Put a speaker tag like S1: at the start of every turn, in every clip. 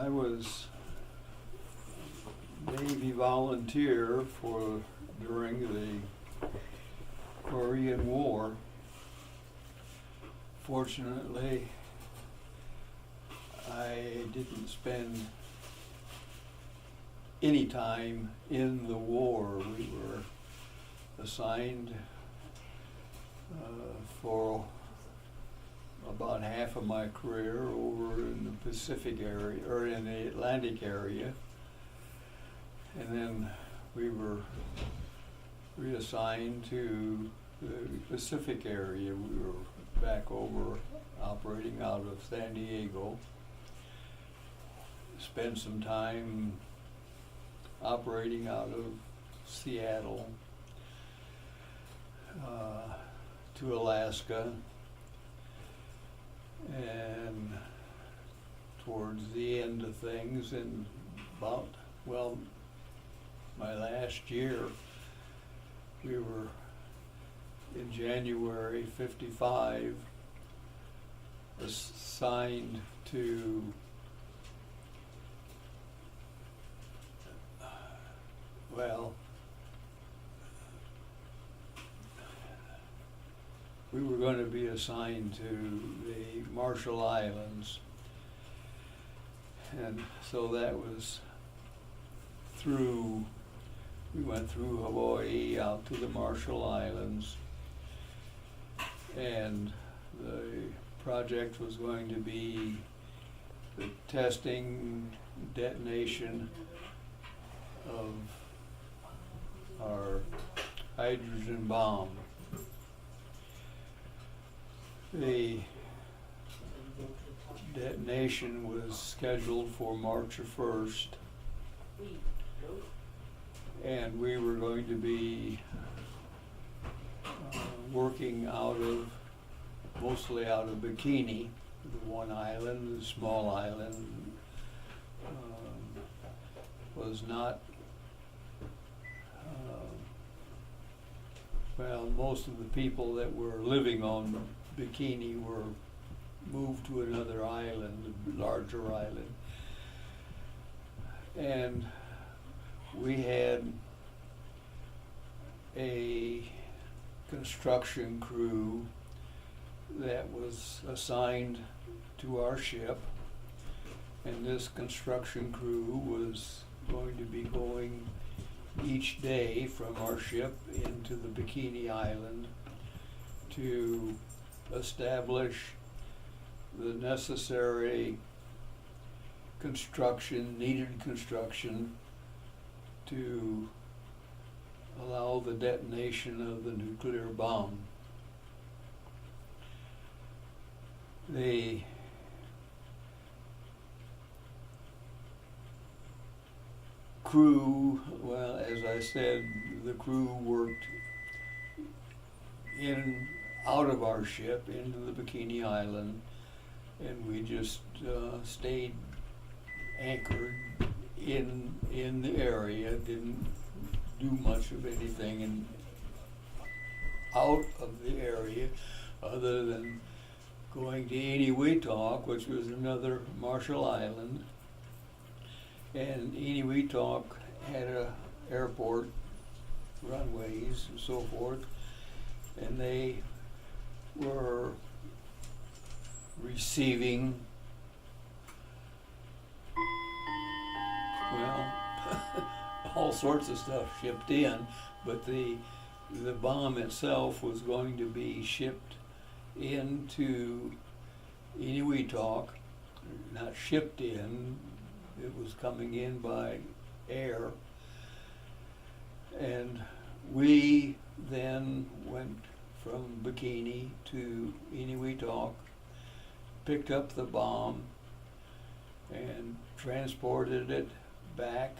S1: I was Navy volunteer during the Korean War. Fortunately, I didn't spend any time in the war. We were assigned for about half of my career over in the Pacific area, or in the Atlantic area. And then we were reassigned to the Pacific area. We were back over operating out of San Diego. Spent some time operating out of Seattle to Alaska, and towards the end of things, and about, well, my last year, we were in January '55 assigned to we were going to be assigned to the Marshall Islands, and so that was we went through Hawaii out to the Marshall Islands, and the project was going to be the testing, detonation of our hydrogen bomb. The detonation was scheduled for March 1st, and we were going to be working mostly out of Bikini, the one island, the small island, was not, most of the people that were living on Bikini were moved to another island, a larger island. And we had a construction crew that was assigned to our ship, and this construction crew was going to be going each day from our ship into the Bikini Island to establish the necessary needed construction to allow the detonation of the nuclear bomb. The crew, well, as I said, the crew worked out of our ship into the Bikini Island, and we just stayed anchored in the area, didn't do much of anything out of the area other than going to Eniwetok, which was another Marshall Island. And Eniwetok had a airport, runways and so forth, and they were receiving, all sorts of stuff shipped in, but the bomb itself was going to be shipped into Eniwetok, not shipped in, it was coming in by air. And we then went from Bikini to Eniwetok, picked up the bomb and transported it back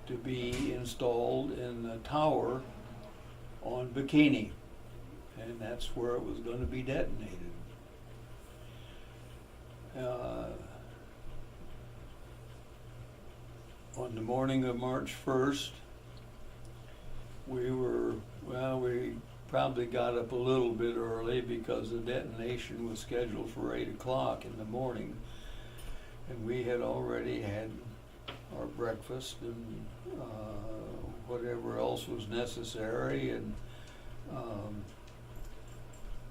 S1: to be installed in the tower on Bikini, and that's where it was going to be detonated. On the morning of March 1st, we probably got up a little bit early because the detonation was scheduled for 8 o'clock in the morning. and we had already had our breakfast and whatever else was necessary, and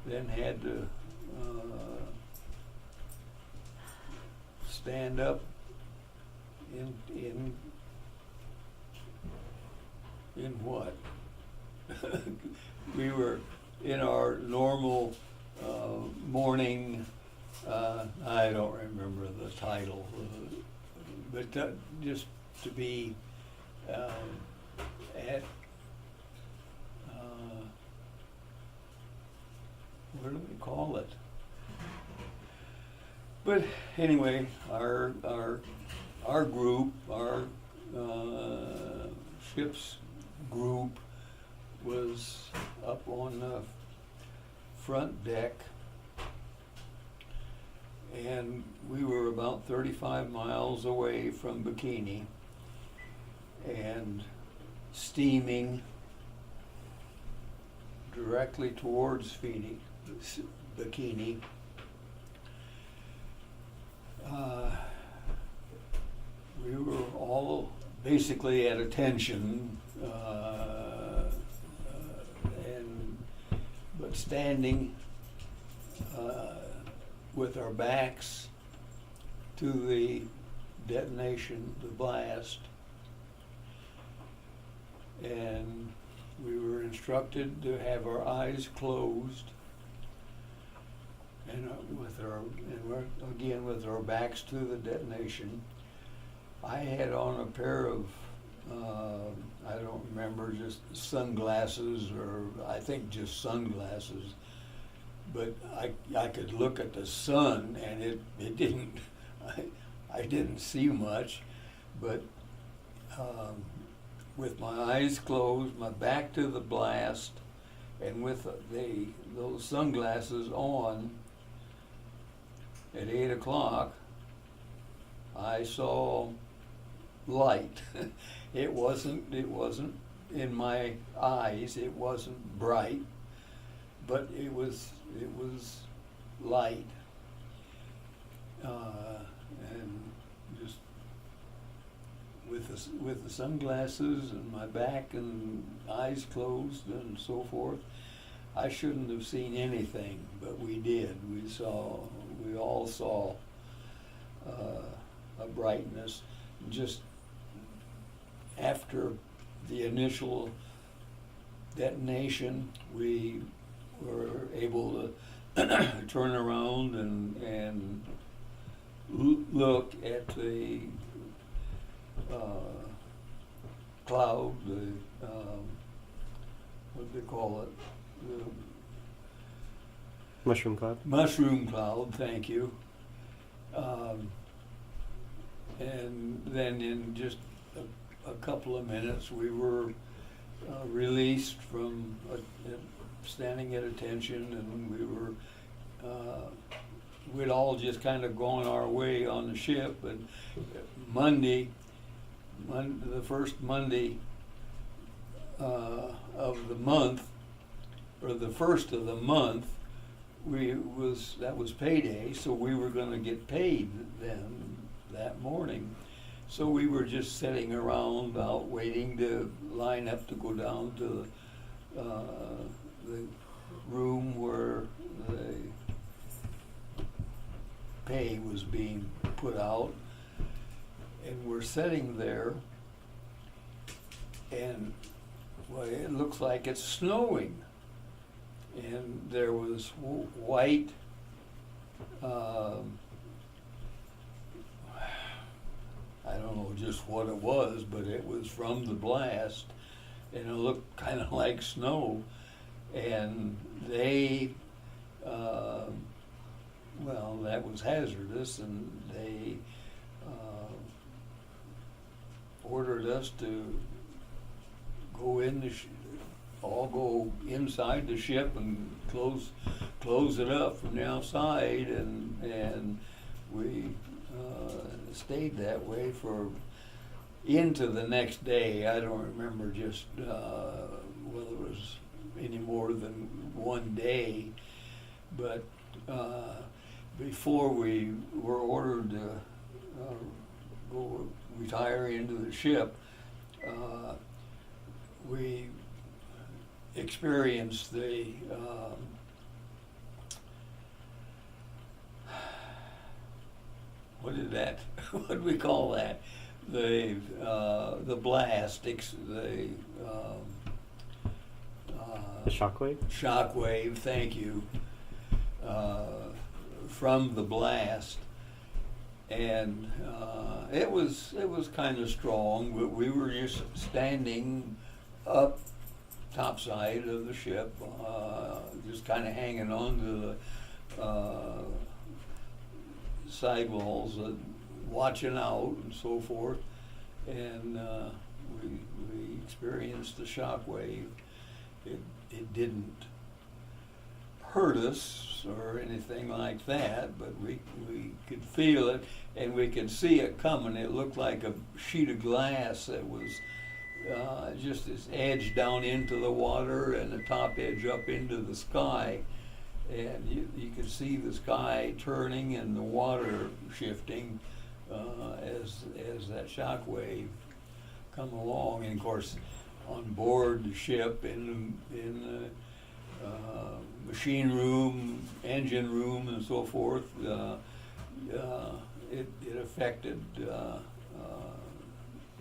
S1: then had to stand up in what? We were in our normal morning, I don't remember the title, but just to be at, what do we call it? But anyway, our group, our ship's group was up on the front deck, and we were about 35 miles away from Bikini and steaming directly towards Bikini. We were all basically at attention, but standing with our backs to the detonation, the blast, and we were instructed to have our eyes closed, and with our backs to the detonation. I had on a pair of I don't remember, just sunglasses, or I think just sunglasses, but I could look at the sun, and it didn't, I didn't see much, but with my eyes closed, my back to the blast, and with those sunglasses on, at 8 o'clock, I saw light. It wasn't in my eyes, it wasn't bright, but it was light. And just with the sunglasses and my back and eyes closed and so forth, I shouldn't have seen anything, but we did. We all saw a brightness. Just after the initial detonation, we were able to turn around and look at the cloud, what do they call it? The
S2: mushroom cloud.
S1: Mushroom cloud, thank you. And then in just a couple of minutes, we were released from standing at attention, and we'd all just kind of gone our way on the ship. And the first Monday of the month, or the first of the month, that was payday, so we were going to get paid then that morning. So we were just sitting around out waiting to line up to go down to the room where the pay was being put out. And we're sitting there, and well, it looks like it's snowing. And there was white I don't know just what it was, but it was from the blast, and it looked kind of like snow. And they, well, that was hazardous, and they ordered us to go all go inside the ship and close it up from the outside, and we stayed that way for into the next day. I don't remember just whether it was any more than one day, but before we were ordered to go retire into the ship, we experienced the what do we call that? The blast, the
S2: shockwave?
S1: Shockwave, thank you, from the blast. And it was kind of strong, but we were just standing up topside of the ship, just kind of hanging on to the sidewalls, watching out and so forth. And we experienced the shock wave. It didn't hurt us or anything like that, but we could feel it and we could see it coming. It looked like a sheet of glass that was just this edge down into the water and the top edge up into the sky. And you could see the sky turning and the water shifting as that shock wave come along. And of course, on board the ship, in the machine room, engine room, and so forth, it affected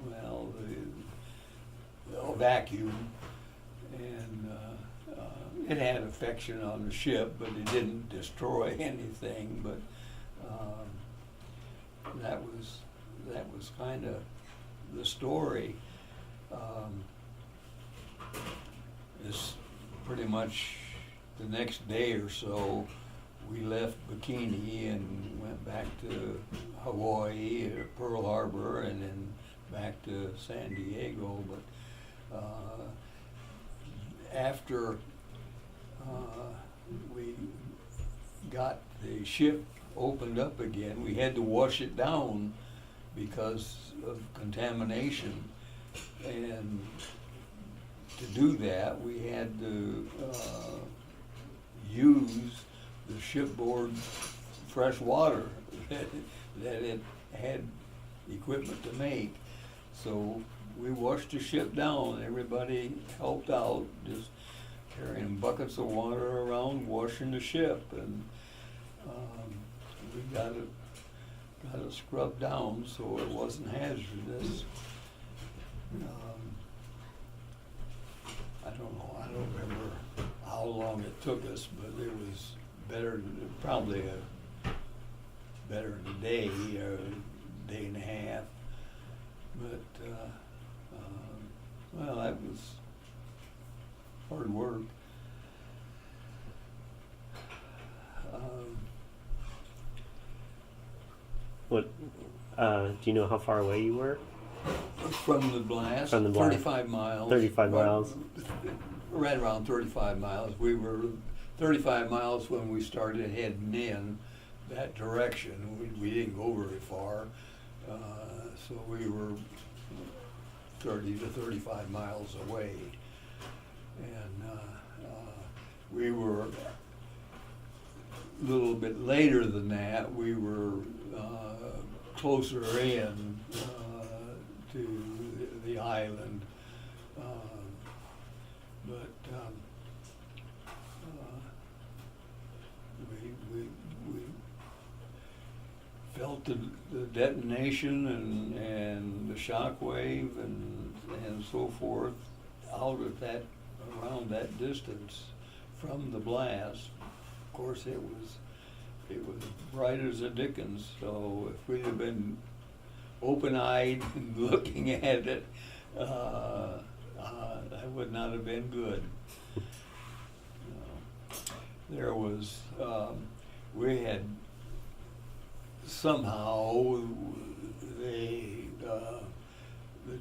S1: well, the vacuum, and it had affection on the ship, but it didn't destroy anything. But that was kind of the story. It's pretty much the next day or so, we left Bikini and went back to Hawaii, Pearl Harbor, and then back to San Diego. But after we got the ship opened up again, we had to wash it down because of contamination. And to do that, we had to use the shipboard fresh water that it had equipment to make. So we washed the ship down. Everybody helped out, just carrying buckets of water around, washing the ship, and we got it scrubbed down so it wasn't hazardous. I don't know. I don't remember how long it took us, but it was probably better than a day or a day and a half. But well, that was hard work.
S2: What? Do you know how far away you were?
S1: From the blast?
S2: From the blast.
S1: 35 miles.
S2: 35 miles.
S1: Right around 35 miles. We were 35 miles when we started heading in that direction. We didn't go very far. So we were 30 to 35 miles away. And we were a little bit later than that. We were closer in to the island. But we felt the detonation and the shock wave and so forth out at that, around that distance from the blast. Of course, it was bright as a Dickens, so if we'd have been open-eyed and looking at it, that would not have been good. There was, we had somehow the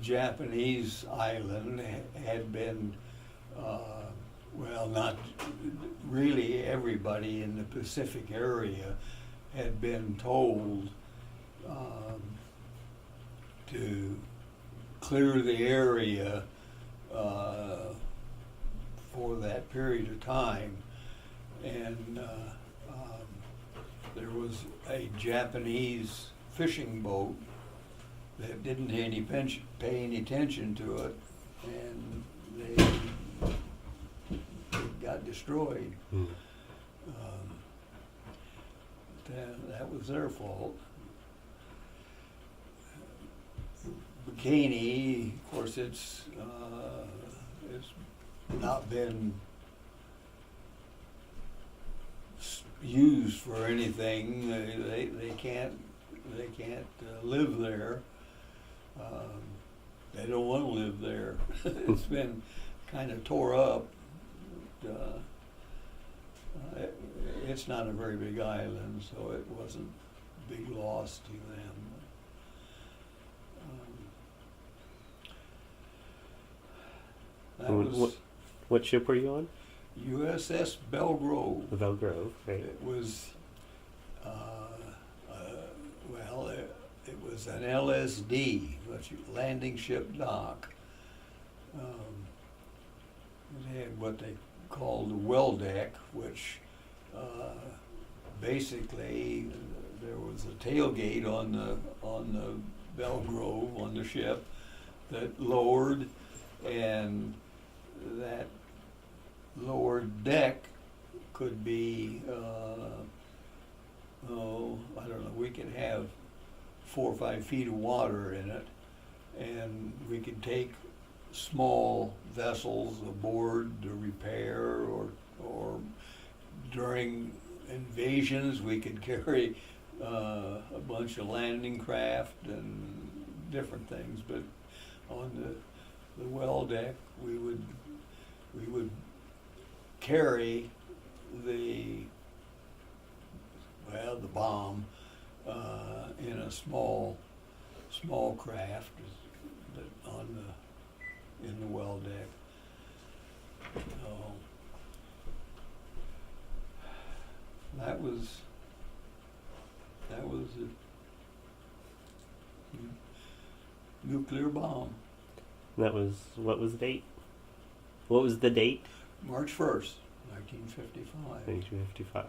S1: Japanese island had been, well, not really everybody in the Pacific area had been told to clear the area for that period of time. And there was a Japanese fishing boat that didn't pay any attention to it, and they got destroyed.
S2: Mm.
S1: That was their fault. Bikini, of course, it's not been used for anything. They can't live there. They don't want to live there. It's been kind of tore up. It's not a very big island, so it wasn't a big loss to them. That was
S2: What ship were you on?
S1: USS Belle Grove.
S2: The Belle Grove, right?
S1: It was, it was an LSD, landing ship dock. It had what they called the well deck, which basically there was a tailgate on the Belle Grove on the ship that lowered, and that lower deck could be, I don't know, we could have 4 or 5 feet of water in it, and we could take small vessels aboard to repair, or during invasions we could carry a bunch of landing craft and different things. But on the well deck we would carry the bomb in a small craft in the well deck. That was a nuclear bomb.
S2: What was the date? What was the date?
S1: March 1st, 1955.
S2: 1955.